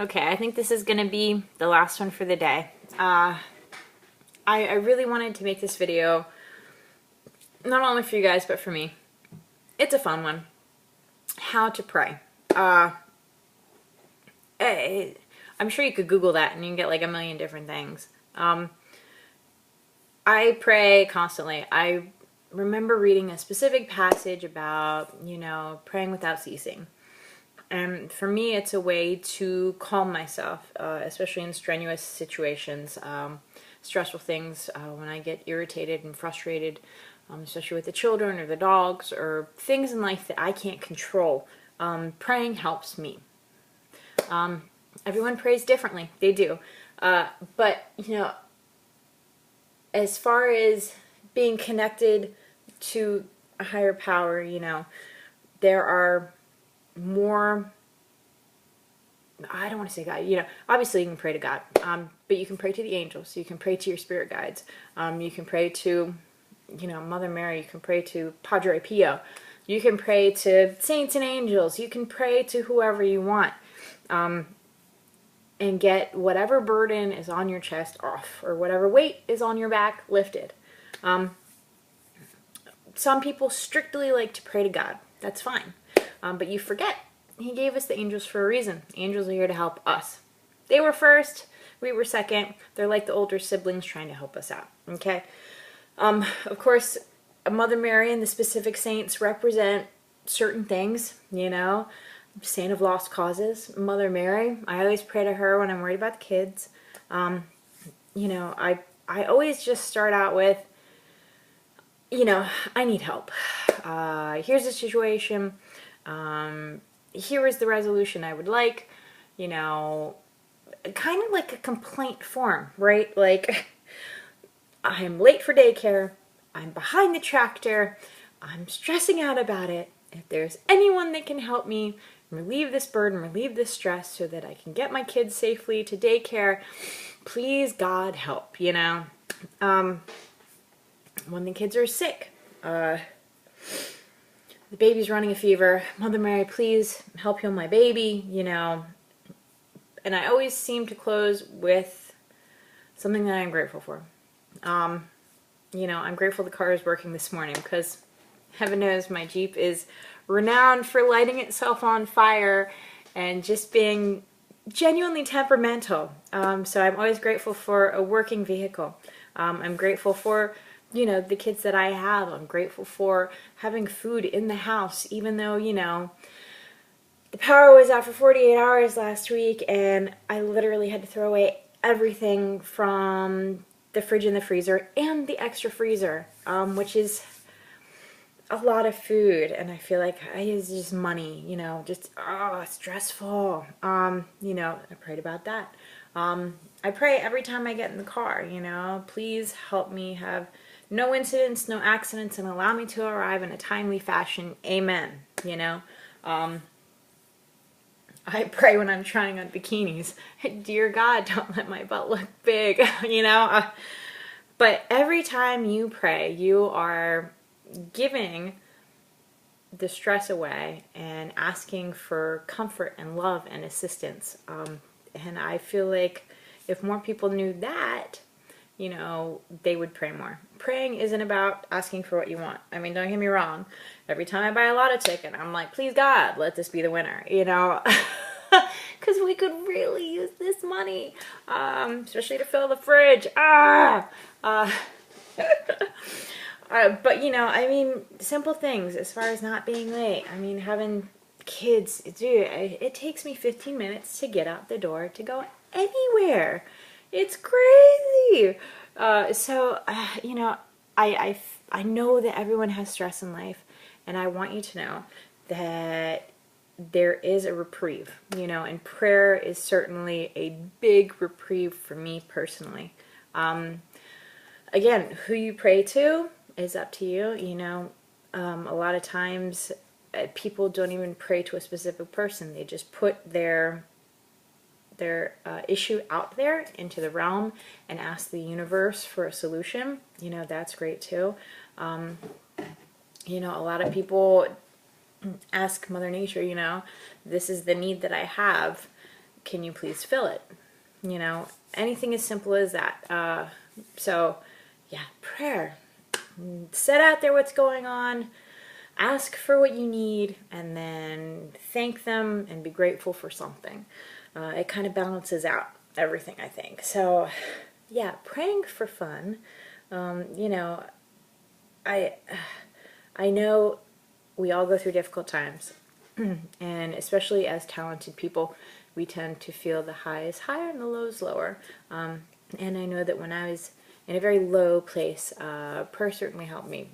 Okay, I think this is going to be the last one for the day. I really wanted to make this video, not only for you guys, but for me. It's a fun one. How to pray. I'm sure you could Google that and you can get like a million different things. I pray constantly. I remember reading a specific passage about, praying without ceasing. And for me, it's a way to calm myself, especially in strenuous situations, stressful things, when I get irritated and frustrated, especially with the children or the dogs or things in life that I can't control. Praying helps me. Everyone prays differently. They do. But, as far as being connected to a higher power, there are more, I don't want to say God, obviously you can pray to God, but you can pray to the angels, you can pray to your spirit guides, you can pray to, Mother Mary, you can pray to Padre Pio, you can pray to saints and angels, you can pray to whoever you want, and get whatever burden is on your chest off, or whatever weight is on your back lifted. Some people strictly like to pray to God. That's fine. But you forget, He gave us the angels for a reason. The angels are here to help us. They were first, we were second. They're like the older siblings trying to help us out, okay? Of course, Mother Mary and the specific saints represent certain things, Saint of lost causes. Mother Mary, I always pray to her when I'm worried about the kids. I always just start out with, I need help. Here's the situation. Here is the resolution I would like, kind of like a complaint form, right? Like, I'm late for daycare, I'm behind the tractor, I'm stressing out about it. If there's anyone that can help me relieve this burden, relieve this stress so that I can get my kids safely to daycare, please God help, When the kids are sick, the baby's running a fever, Mother Mary, please help heal my baby, And I always seem to close with something that I'm grateful for. I'm grateful the car is working this morning because heaven knows my Jeep is renowned for lighting itself on fire and just being genuinely temperamental. So I'm always grateful for a working vehicle. I'm grateful for the kids that I have. I'm grateful for having food in the house, even though, the power was out for 48 hours last week and I literally had to throw away everything from the fridge and the freezer and the extra freezer, which is a lot of food. And I feel like it's just money, just, stressful. I prayed about that. I pray every time I get in the car, please help me have no incidents, no accidents, and allow me to arrive in a timely fashion. Amen. I pray when I'm trying on bikinis. Dear God, don't let my butt look big, But every time you pray, you are giving the stress away and asking for comfort and love and assistance. And I feel like if more people knew that, they would pray more. Praying isn't about asking for what you want. I mean, don't get me wrong. Every time I buy a lotto ticket, I'm like, please God, let this be the winner, Because we could really use this money, especially to fill the fridge. But, simple things as far as not being late. Having kids, dude, it takes me 15 minutes to get out the door to go anywhere. It's crazy. I know that everyone has stress in life, and I want you to know that there is a reprieve, and prayer is certainly a big reprieve for me personally. Again, who you pray to is up to you. A lot of times people don't even pray to a specific person. They just put their issue out there into the realm and ask the universe for a solution. That's great too. A lot of people ask Mother Nature, this is the need that I have. can you please fill it? You know, anything as simple as that. So, yeah, prayer. Set out there what's going on, ask for what you need, and then thank them and be grateful for something. It kind of balances out everything, I think. So, yeah, praying for fun. You know, I know we all go through difficult times, and especially as talented people, we tend to feel the highs higher and the lows lower. And I know that when I was in a very low place, prayer certainly helped me.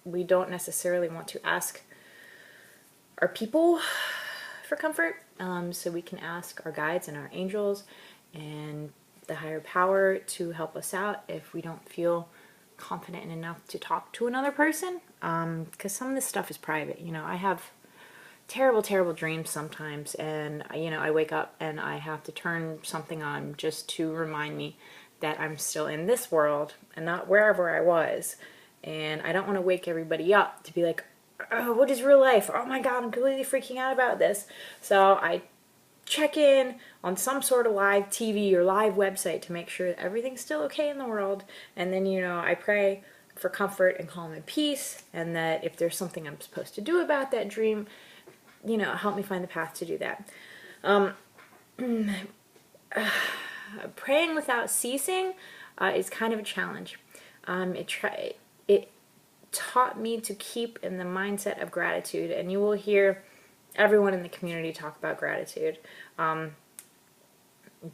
We don't necessarily want to ask our people for comfort, so we can ask our guides and our angels and the higher power to help us out if we don't feel confident enough to talk to another person, because some of this stuff is private. You know, I have terrible dreams sometimes, and you know, I wake up and I have to turn something on just to remind me that I'm still in this world and not wherever I was. And I don't want to wake everybody up to be like, oh, what is real life? Oh my God, I'm completely freaking out about this. So I check in on some sort of live TV or live website to make sure that everything's still okay in the world. And then, you know, I pray for comfort and calm and peace, and that if there's something I'm supposed to do about that dream, you know, help me find the path to do that. Praying without ceasing is kind of a challenge. It taught me to keep in the mindset of gratitude, and you will hear everyone in the community talk about gratitude.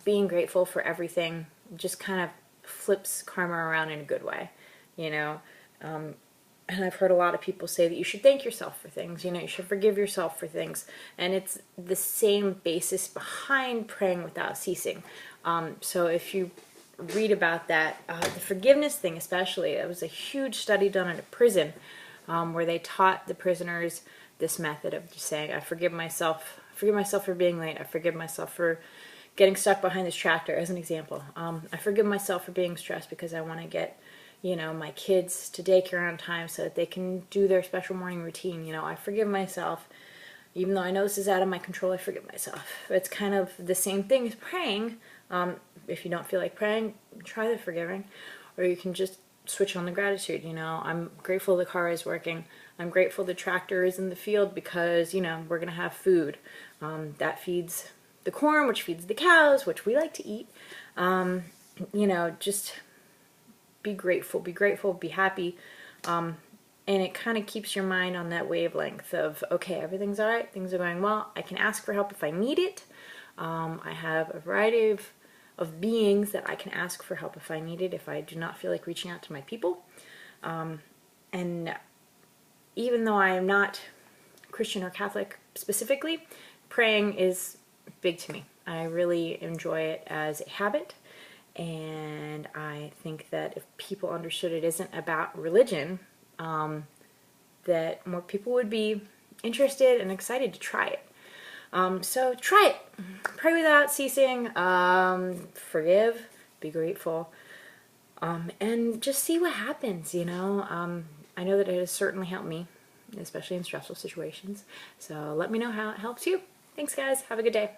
Being grateful for everything just kind of flips karma around in a good way, you know. And I've heard a lot of people say that you should thank yourself for things, you know, you should forgive yourself for things. And it's the same basis behind praying without ceasing. So if you read about that, the forgiveness thing especially, it was a huge study done in a prison where they taught the prisoners this method of just saying, I forgive myself for being late, I forgive myself for getting stuck behind this tractor, as an example. I forgive myself for being stressed because I want to get, you know, my kids to daycare on time so that they can do their special morning routine. You know, I forgive myself. Even though I know this is out of my control, I forgive myself. It's kind of the same thing as praying. If you don't feel like praying, try the forgiving. Or you can just switch on the gratitude, you know. I'm grateful the car is working. I'm grateful the tractor is in the field because, you know, we're going to have food. That feeds the corn, which feeds the cows, which we like to eat. You know, just be grateful, be happy. And it kind of keeps your mind on that wavelength of, okay, everything's all right, things are going well. I can ask for help if I need it. I have a variety of beings that I can ask for help if I need it, if I do not feel like reaching out to my people. And even though I am not Christian or Catholic specifically, praying is big to me. I really enjoy it as a habit. And I think that if people understood it isn't about religion, that more people would be interested and excited to try it. So try it. Pray without ceasing. Forgive. Be grateful. And just see what happens, you know. I know that it has certainly helped me, especially in stressful situations. So let me know how it helps you. Thanks, guys. Have a good day.